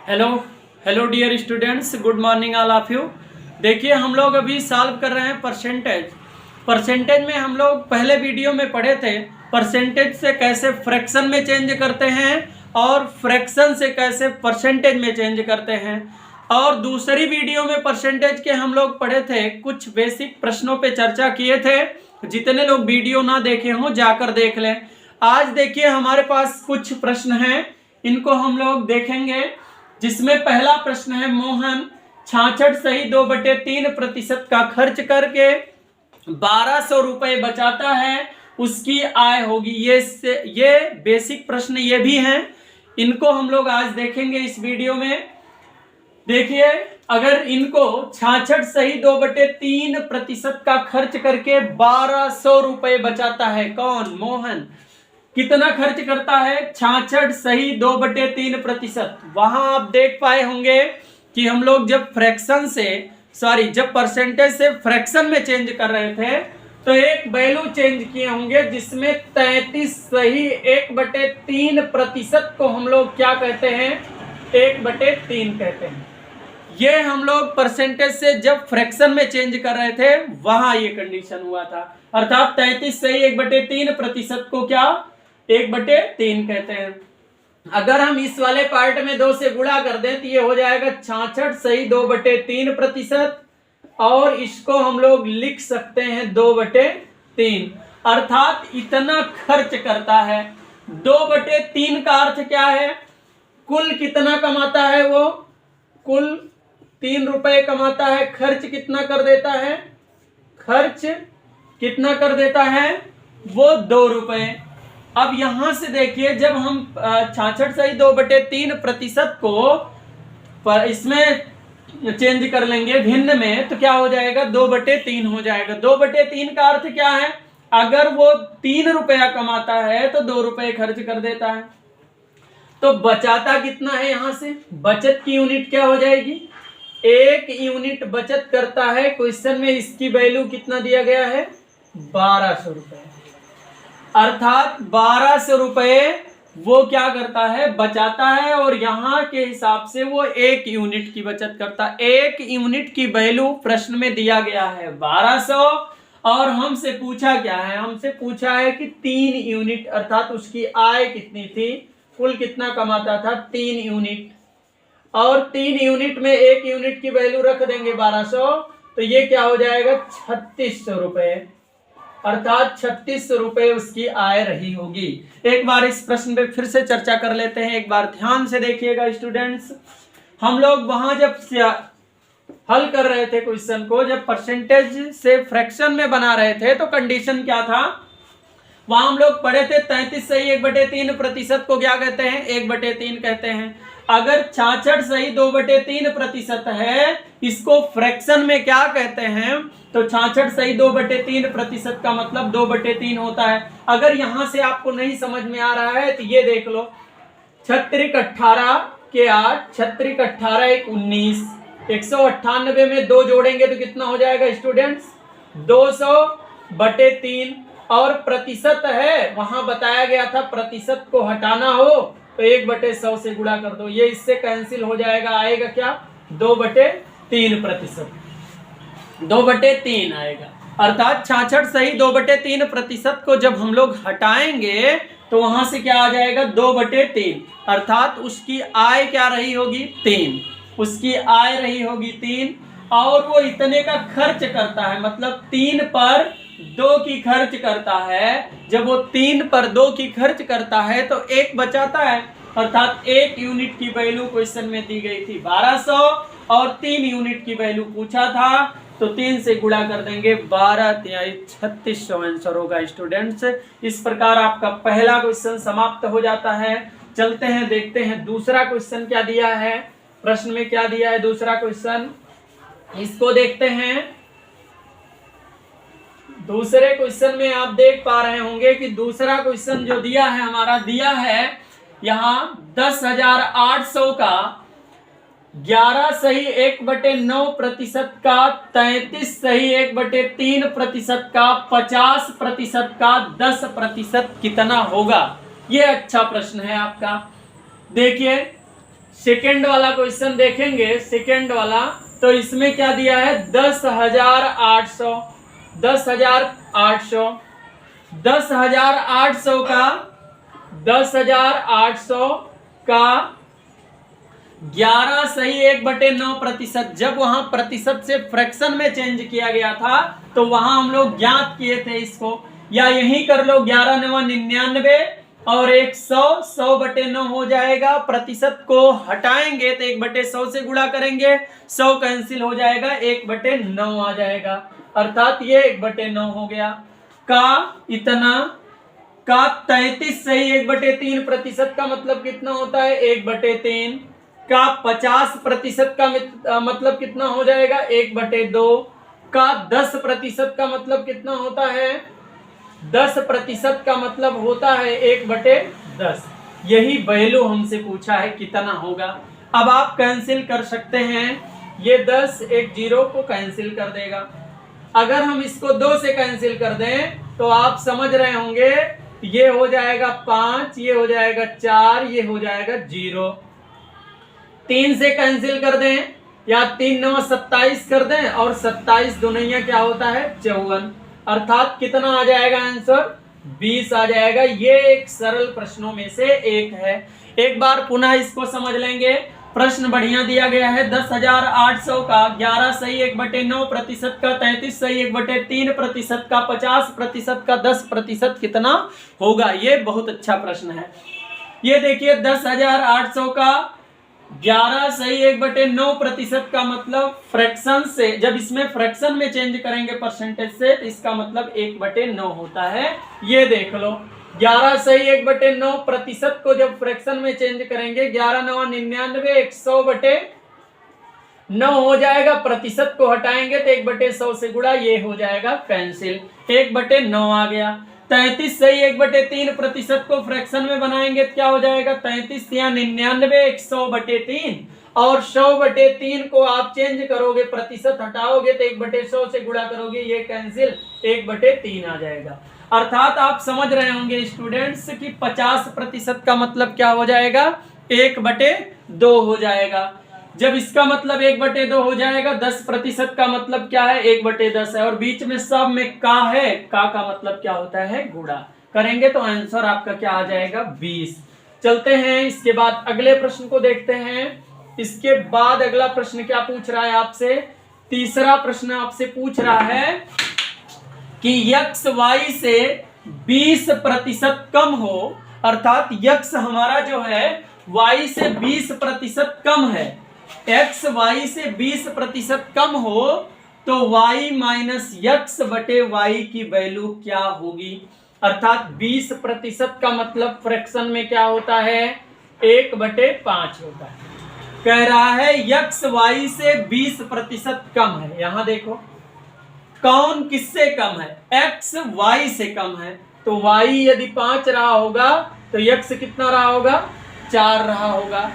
Hello hello dear students, good morning all of you. देखिए, हम लोग अभी सॉल्व कर रहे हैं परसेंटेज में हम लोग पहले वीडियो में पढ़े थे परसेंटेज से कैसे फ्रैक्शन में चेंज करते हैं और फ्रैक्शन से कैसे परसेंटेज में चेंज करते हैं। और दूसरी वीडियो में परसेंटेज के हम लोग पढ़े थे, कुछ बेसिक प्रश्नों पे चर्चा किए थे। जितने लोग वीडियो ना देखे हों जाकर देख लें। आज देखिए हमारे पास कुछ प्रश्न हैं, इनको हम लोग देखेंगे। जिसमें पहला प्रश्न है, मोहन 66 सही 2/3% का खर्च करके 1200 रुपए बचाता है, उसकी आय होगी। ये बेसिक प्रश्न ये भी हैं, इनको हम लोग आज देखेंगे इस वीडियो में। देखिए, अगर इनको 66 सही 2/3% का खर्च करके 1200 रुपए बचाता है, कौन? मोहन। कितना खर्च करता है? 66 सही 2/3%। वहां आप देख पाए होंगे कि हम लोग जब जब परसेंटेज से फ्रैक्शन में चेंज कर रहे थे तो एक वैल्यू चेंज किए होंगे, जिसमें 33 सही 1/3% को हम लोग क्या कहते हैं? 1/3 कहते हैं। ये हम लोग परसेंटेज से जब फ्रैक्शन में चेंज कर रहे थे वहां ये कंडीशन हुआ था। अर्थात 33 सही 1/3% को क्या? 1/3 कहते हैं। अगर हम इस वाले पार्ट में 2 से गुणा कर दें तो ये हो जाएगा 66 सही 2/3%, और इसको हम लोग लिख सकते हैं 2/3। अर्थात इतना खर्च करता है। 2/3 का अर्थ क्या है? कुल कितना कमाता है वो? कुल 3 रुपए कमाता है। खर्च कितना कर देता है? खर्च कितना कर देता है? वो 2 रुपए। अब यहां से देखिए, जब हम 66 सही 2/3% को इसमें चेंज कर लेंगे भिन्न में, तो क्या हो जाएगा? 2/3 हो जाएगा। 2/3 का अर्थ क्या है? अगर वो 3 रुपया कमाता है तो 2 रुपए खर्च कर देता है। तो बचाता कितना है? यहां से बचत की यूनिट क्या हो जाएगी? 1 यूनिट बचत करता है। क्वेश्चन में इसकी वैल्यू कितना दिया गया है? 1200 रुपए। अर्थात 1200 रुपए वो क्या करता है? बचाता है। और यहां के हिसाब से वो 1 यूनिट की बचत करता है। 1 यूनिट की वैल्यू प्रश्न में दिया गया है 1200, और हमसे पूछा क्या है? हमसे पूछा है कि 3 यूनिट, अर्थात उसकी आय कितनी थी, कुल कितना कमाता था? 3 यूनिट। और 3 यूनिट में 1 यूनिट की वैल्यू रख देंगे 1200, तो ये क्या हो जाएगा? 3600 रुपए। अर्थात 3600 रुपए उसकी आय रही होगी। एक बार इस प्रश्न पे फिर से चर्चा कर लेते हैं। एक बार ध्यान से देखिएगा स्टूडेंट्स। हम लोग वहां जब हल कर रहे थे क्वेश्चन को, जब परसेंटेज से फ्रैक्शन में बना रहे थे, तो कंडीशन क्या था? वहां हम लोग पढ़े थे 33 सही 1/3% को क्या कहते हैं? 1/3 कहते हैं। अगर 66 सही 2/3% है, इसको फ्रैक्शन में क्या कहते हैं? तो 66 सही 2/3% का मतलब 2/3 होता है। अगर यहां से आपको नहीं समझ में आ रहा है तो ये देख लो, 36 18 के 8, 36 18 1 19, 198 में 2 जोड़ेंगे तो कितना हो जाएगा स्टूडेंट्स? 200/3। और प्रतिशत है, वहां बताया गया था प्रतिशत को हटाना हो तो 1/100 से गुणा कर दो। ये इससे कैंसिल हो जाएगा। आएगा क्या? 2/3%। 2/3 आएगा। अर्थात 66 सही 2/3% को जब हम लोग हटाएंगे तो वहां से क्या आ जाएगा? 2/3। अर्थात उसकी आय क्या रही होगी? 3। उसकी आय रही होगी 3। और वो इतने का खर्च करता है, मतलब 3 पर 2 की खर्च करता है। जब वो 3 पर 2 की खर्च करता है तो 1 बचाता है। अर्थात 1 यूनिट की वैल्यू क्वेश्चन में दी गई थी 1200, और 3 यूनिट की वैल्यू पूछा था, तो 3 से गुणा कर देंगे। 12 तिहाई 3600 आंसर होगा स्टूडेंट्स। इस प्रकार आपका पहला क्वेश्चन समाप्त हो जाता है। चलते हैं, देखते हैं दूसरा क्वेश्चन क्या दिया है। प्रश्न में क्या दिया है दूसरा क्वेश्चन, इसको देखते हैं। दूसरे क्वेश्चन में आप देख पा रहे होंगे कि दूसरा क्वेश्चन जो दिया है हमारा, दिया है यहां 10,800 का 11 सही 1/9% का, 33 सही 1/3% का, 50% का, 10% कितना होगा? ये अच्छा प्रश्न है आपका। देखिए, सेकेंड वाला क्वेश्चन देखेंगे, सेकेंड वाला, तो इसमें क्या दिया है 10,800, 10,800, 10,800 का 10,800 का 11 सही 1/9%। जब वहां प्रतिशत से फ्रैक्शन में चेंज किया गया था तो वहां हम लोग ज्ञात किए थे इसको, या यही कर लो 11 9 99 और 100, 100/9 हो जाएगा। प्रतिशत को हटाएंगे तो 1/100 से गुणा करेंगे, 100 कैंसिल हो जाएगा, 1/9 आ जाएगा, अर्थात ये 1/9 हो गया। का इतना का 33 सही 1/3% का मतलब कितना होता है 1/3 का 50% का मतलब कितना हो जाएगा 1/2 का 10% का मतलब कितना होता है 10% का मतलब होता है 1/10। यही वैल्यू हमसे पूछा है कितना होगा। अब आप कैंसिल कर सकते हैं, ये 10 एक 0 को कैंसिल कर देगा। अगर हम इसको 2 से कैंसिल कर दें तो आप समझ रहे होंगे ये हो जाएगा 5, ये हो जाएगा 4, ये हो जाएगा 0। 3 से कैंसिल कर दें या 3 9 27 कर दें और 27 दुनिया क्या होता है 54, अर्थात कितना आ जाएगा आंसर 20 आ जाएगा। ये एक सरल प्रश्नों में से एक है। एक बार पुनः इसको समझ लेंगे। प्रश्न बढ़िया दिया गया है 10,800 का 11 सही 1/9% का 33 सही 1/3% का 50% का 10% कितना होगा। ये बहुत अच्छा प्रश्न है। ये देखिए 10,800 का 11 सही 1/9% का मतलब फ्रैक्शन से, जब इसमें फ्रैक्शन में चेंज करेंगे परसेंटेज से तो इसका मतलब 1/9 होता है। ये देख लो 11 सही 1/9% को जब फ्रैक्शन में चेंज करेंगे 11 9 99 100/9 हो जाएगा। प्रतिशत को हटाएंगे तो 1/100 से गुणा, ये हो जाएगा कैंसिल, 1/9 आ गया। 33 सही 1/3% को फ्रैक्शन में बनाएंगे तो क्या हो जाएगा 33 या 99 100/3 और 100/3 को आप चेंज करोगे प्रतिशत हटाओगे तो 1/100 से गुणा करोगे, ये कैंसिल 1/3 आ जाएगा। अर्थात आप समझ रहे होंगे स्टूडेंट्स कि 50% का मतलब क्या हो जाएगा 1/2 हो जाएगा। जब इसका मतलब 1/2 हो जाएगा 10% का मतलब क्या है 1/10 है और बीच में सब में का है, का मतलब क्या होता है गुणा, करेंगे तो आंसर आपका क्या आ जाएगा 20। चलते हैं इसके बाद अगले प्रश्न को देखते हैं। इसके बाद अगला प्रश्न क्या पूछ रहा है आपसे, तीसरा प्रश्न आपसे पूछ रहा है कि x y से 20% कम हो, अर्थात x हमारा जो है y से 20% कम है, x y से 20% कम हो तो y माइनस x बटे y की वैल्यू क्या होगी। अर्थात 20% का मतलब फ्रैक्शन में क्या होता है 1/5 होता है। कह रहा है x y से 20% कम है। यहां देखो कौन किससे कम है, x y से कम है तो y यदि 5 रहा होगा तो x कितना रहा होगा 4 रहा होगा।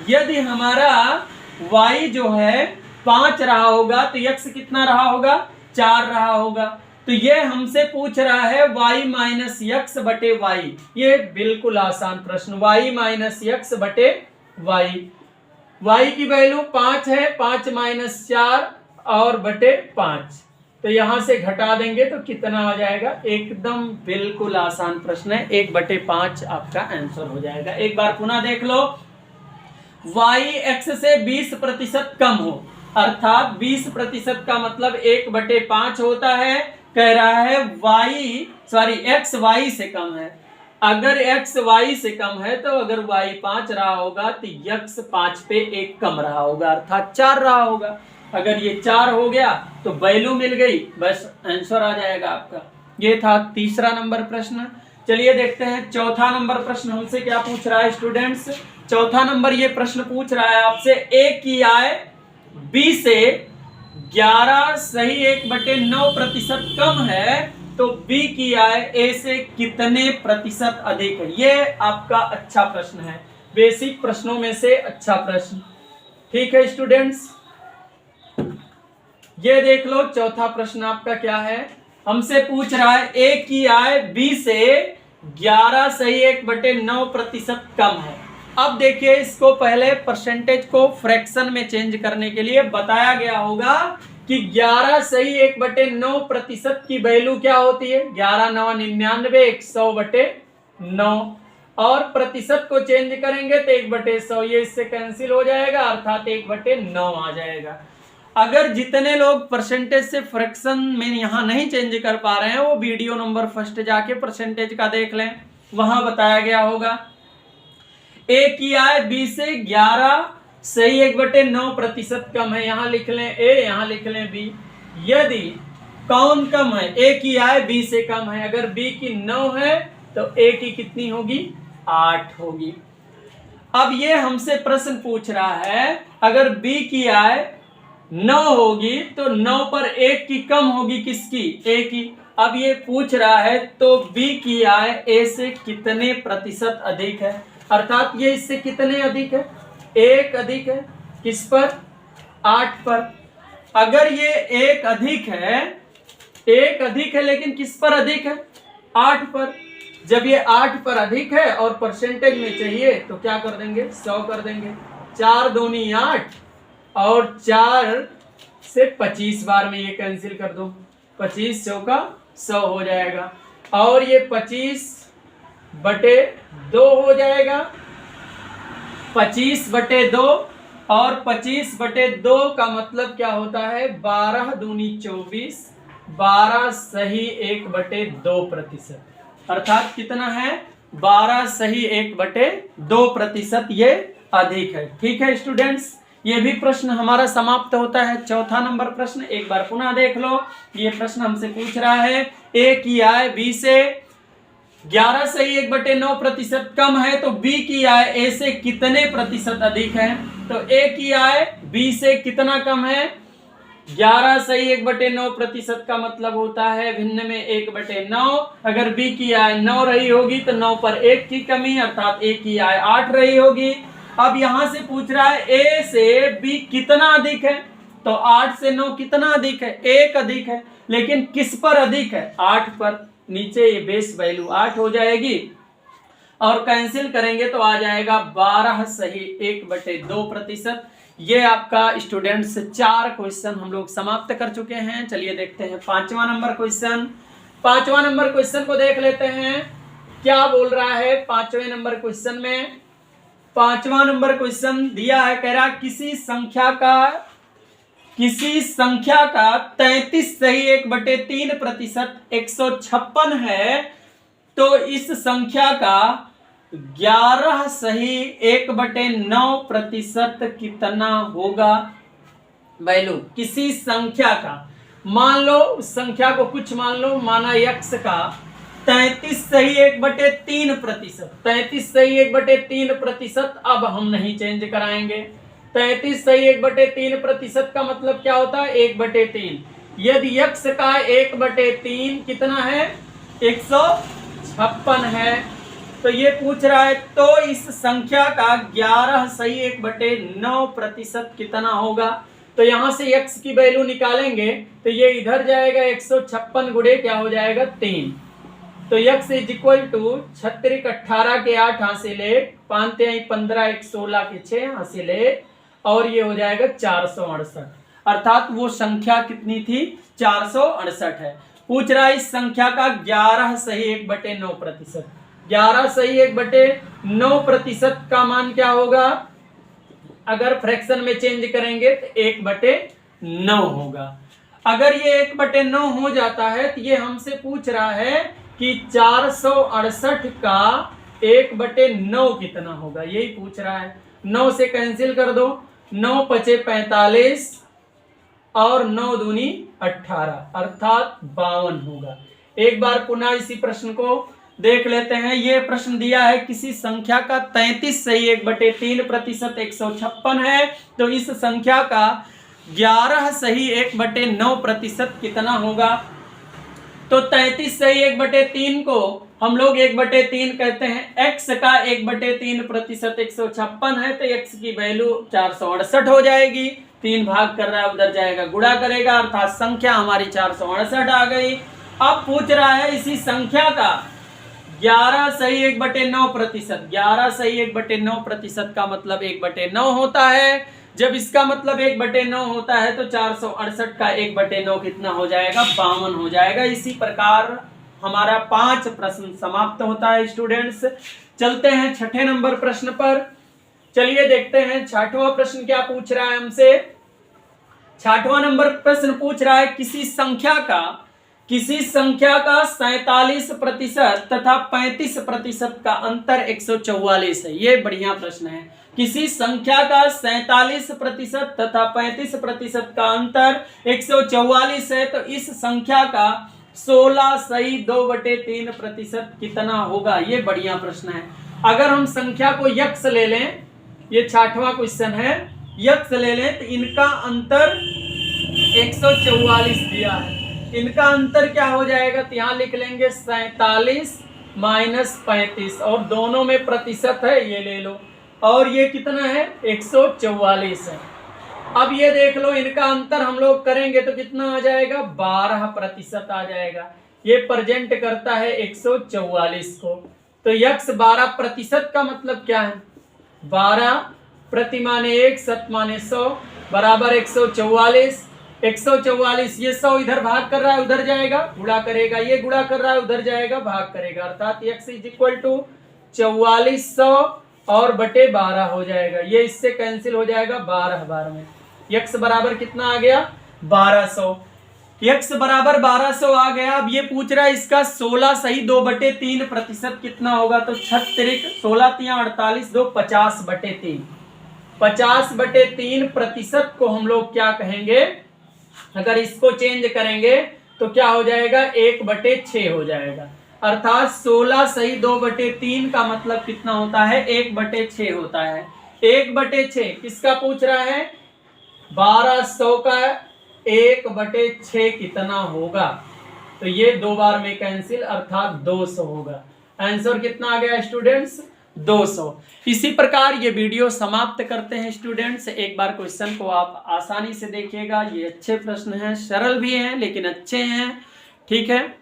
यदि हमारा y जो है 5 रहा होगा तो x कितना रहा होगा 4 रहा होगा। तो ये हमसे पूछ रहा है y माइनस x बटे y। ये बिल्कुल आसान प्रश्न, y माइनस x बटे y। y की वैल्यू 5 है, 5 माइनस 4 और बटे 5, तो यहां से घटा देंगे तो कितना आ जाएगा, एकदम बिल्कुल आसान प्रश्न है, 1/5 आपका आंसर हो जाएगा। एक बार पुनः देख लो, y x से 20% कम हो, अर्थात 20% का मतलब 1/5 होता है। कह रहा है x y से कम है। अगर x y से कम है तो अगर y 5 रहा होगा तो x 5 पे 1 कम रहा होगा, अर्थात 4 रहा होगा। अगर ये 4 हो गया तो वैल्यू मिल गई, बस आंसर आ जाएगा आपका। ये था तीसरा नंबर प्रश्न। चलिए देखते हैं चौथा नंबर प्रश्न हमसे क्या पूछ रहा है स्टूडेंट्स। चौथा नंबर ये प्रश्न पूछ रहा है आपसे, a की आय b से 11 सही 1/9% कम है तो b की आय a से कितने प्रतिशत अधिक है। ये आपका अच्छा प्रश्न है, बेसिक प्रश्नों में से अच्छा प्रश्न। ठीक है स्टूडेंट्स, ये देख लो चौथा प्रश्न आपका क्या है। हमसे पूछ रहा है a की आय b से 11 सही 1/9% कम है। अब देखिए, इसको पहले परसेंटेज को फ्रैक्शन में चेंज करने के लिए बताया गया होगा कि 11 सही 1/9% की वैल्यू क्या होती है, 11 9 99, 100/9, और प्रतिशत को चेंज करेंगे तो 1/100, ये इससे कैंसिल हो जाएगा, अर्थात 1/9 आ जाएगा। अगर जितने लोग परसेंटेज से फ्रैक्शन में यहां नहीं चेंज कर पा रहे हैं, वो वीडियो नंबर फर्स्ट जाके परसेंटेज का देख लें, वहां बताया गया होगा। ए की आय बी से 11 सही 1/9% कम है, यहां लिख लें ए, यहां लिख लें बी। यदि कौन कम है, ए की आय बी से कम है, अगर बी की 9 है तो ए की कितनी होगी, 8 होगी। अब ये हमसे प्रश्न पूछ रहा है, अगर बी की आय 9 होगी तो 9 पर 1 की कम होगी, किसकी, ए की। अब ये पूछ रहा है तो बी की आय ए से कितने प्रतिशत अधिक है, अर्थात ये इससे कितने अधिक है, 1 अधिक है, किस पर, 8 पर। अगर ये 1 अधिक है, 1 अधिक है, लेकिन किस पर अधिक है, 8 पर। जब ये 8 पर अधिक है और परसेंटेज में चाहिए तो क्या कर देंगे, 100 कर देंगे। 4 दूनी 8 और 4 से 25 बार में ये कैंसिल कर दो, 25 चौका 100 हो जाएगा, और ये 25/2 हो जाएगा, 25/2, और 25/2 का मतलब क्या होता है, 12 दूनी 24, 12 सही 1/2%, अर्थात कितना है, 12 सही 1/2% ये अधिक है। ठीक है स्टूडेंट्स, ये भी प्रश्न हमारा समाप्त होता है। चौथा नंबर प्रश्न एक बार पुनः देख लो। ये प्रश्न हमसे पूछ रहा है, ए की आय बी से 11 सही 1/9% कम है, तो बी की आय ए से कितने प्रतिशत अधिक है। तो ए की आय बी से कितना कम है, 11 सही 1/9% का मतलब होता है भिन्न में 1/9। अगर बी की आय 9 रही होगी तो 9 पर 1 की कमी, अर्थात ए की आय 8 रही होगी। अब यहां से पूछ रहा है ए से बी कितना अधिक है, तो 8 से 9 कितना अधिक है, 1 अधिक है, लेकिन किस पर अधिक है, 8 पर। नीचे ये बेस वैल्यू 8 हो जाएगी, और कैंसिल करेंगे तो आ जाएगा 12 सही 1/2%। ये आपका स्टूडेंट्स 4 क्वेश्चन हम लोग समाप्त कर चुके हैं। चलिए देखते हैं 5वां नंबर क्वेश्चन। 5वां नंबर क्वेश्चन को देख लेते हैं, क्या बोल रहा है 5वें नंबर क्वेश्चन में। 5वां नंबर क्वेश्चन दिया है, कह रहा किसी संख्या का 33 सही 1/3% 156 है, तो इस संख्या का 11 सही 1/9% कितना होगा। वैल्यू किसी संख्या का, मान लो उस संख्या को कुछ मान लो, माना x का 33 सही 1/3%, 33 सही 1/3%। अब हम नहीं चेंज कराएंगे, 33 सही 1/3% का मतलब क्या होता है, 1/3। यदि x का 1/3 कितना है, 156 है, तो ये पूछ रहा है तो इस संख्या का 11 सही 1/9% कितना होगा। तो यहां से x की वैल्यू निकालेंगे तो ये इधर जाएगा, 156 गुणे क्या हो जाएगा, 3। तो x इज इक्वल टू 36 18 के 8 हासिल 1, 5 15 1 16 के 6 हासिल 1, और ये हो जाएगा 468। अर्थात वो संख्या कितनी थी, 468 है। पूछ रहा है इस संख्या का 11 सही 1/9%, 11 सही 1/9% का मान क्या होगा, अगर फ्रैक्शन में चेंज करेंगे तो 1/9 होगा। अगर ये 1/9 हो जाता है तो ये हमसे पूछ रहा है कि 468 का 1/9 कितना होगा, यही पूछ रहा है। 9 से कैंसिल कर दो, 9 पचे 45 और 9 दूनी 18, अर्थात 52 होगा। एक बार पुनः इसी प्रश्न को देख लेते हैं। ये प्रश्न दिया है किसी संख्या का 33 सही 1/3% 156 है, तो इस संख्या का 11 सही 1/9% कितना होगा। तो 33 सही 1/3 को हम लोग 1/3 कहते हैं। x का 1/3% 156 है, तो x की वैल्यू 468 हो जाएगी। 3 भाग कर रहा है, उधर जाएगा गुणा करेगा, अर्थात संख्या हमारी 468 आ गई। अब पूछ रहा है इसी संख्या का 11 सही 1/9%। 11 सही 1/9% का मतलब 1/9 होता है। जब इसका मतलब 1/9 होता है तो 468 का 1/9 कितना हो जाएगा? 52 हो जाएगा। इसी प्रकार हमारा 5 प्रश्न समाप्त होता है स्टूडेंट्स। चलते हैं छठे नंबर प्रश्न पर। चलिए देखते हैं छठवां प्रश्न क्या पूछ रहा है हमसे। छठवां नंबर प्रश्न पूछ रहा है किसी संख्या का 47% तथा 35% का अंतर 144 है। ये बढ़िया प्रश्न है। किसी संख्या का 47% तथा 35% का अंतर 144 है तो इस संख्या का 16 सही 2/3% कितना होगा? ये बढ़िया प्रश्न है। अगर हम संख्या को यक्ष ले लें, ये छठवां क्वेश्चन है, यक्ष ले लें तो इनका अंतर 144 दिया है। इनका अंतर क्या हो जाएगा? तो यहाँ लिख लेंगे 47 माइनस 35 और दोनों में प्रतिशत है, ये ले लो। और ये कितना है? 144 है। अब ये देख लो, इनका अंतर हम लोग करेंगे तो कितना आ जाएगा? 12% आ जाएगा। ये प्रेजेंट करता है 144 को। तो यक्ष 12% का मतलब क्या है? 12 प्रति माने 1 शत माने 100 बराबर 144। 144 ये 100 इधर भाग कर रहा है, उधर जाएगा गुणा करेगा, ये गुणा कर रहा है, उधर जाएगा भाग करेगा, अर्थात x इज इक्वल टू 4400 और बटे 12 हो जाएगा। ये इससे कैंसिल हो जाएगा 12 बार में। x बराबर कितना आ गया? 1200। x बराबर 1200 आ गया। अब ये पूछ रहा है इसका 16 सही 2/3% कितना होगा? तो 36 16 तिया 48 2 50/3। 50/3% को हम लोग क्या कहेंगे? अगर इसको चेंज करेंगे तो क्या हो जाएगा? 1/6 हो जाएगा। अर्थात 16 सही 2/3 का मतलब कितना होता है? 1/6 होता है। 1/6 किसका पूछ रहा है? 1200 का 1/6 कितना होगा? तो ये 2 बार में कैंसिल, अर्थात 200 होगा। आंसर कितना आ गया स्टूडेंट्स? 200। इसी प्रकार ये वीडियो समाप्त करते हैं स्टूडेंट्स। एक बार क्वेश्चन को आप आसानी से देखिएगा, ये अच्छे प्रश्न हैं, सरल भी हैं लेकिन अच्छे हैं, ठीक है।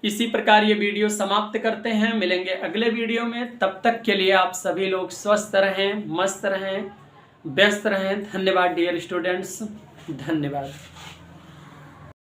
इसी प्रकार ये वीडियो समाप्त करते हैं, मिलेंगे अगले वीडियो में। तब तक के लिए आप सभी लोग स्वस्थ रहें, मस्त रहें, व्यस्त रहें। धन्यवाद डियर स्टूडेंट्स, धन्यवाद।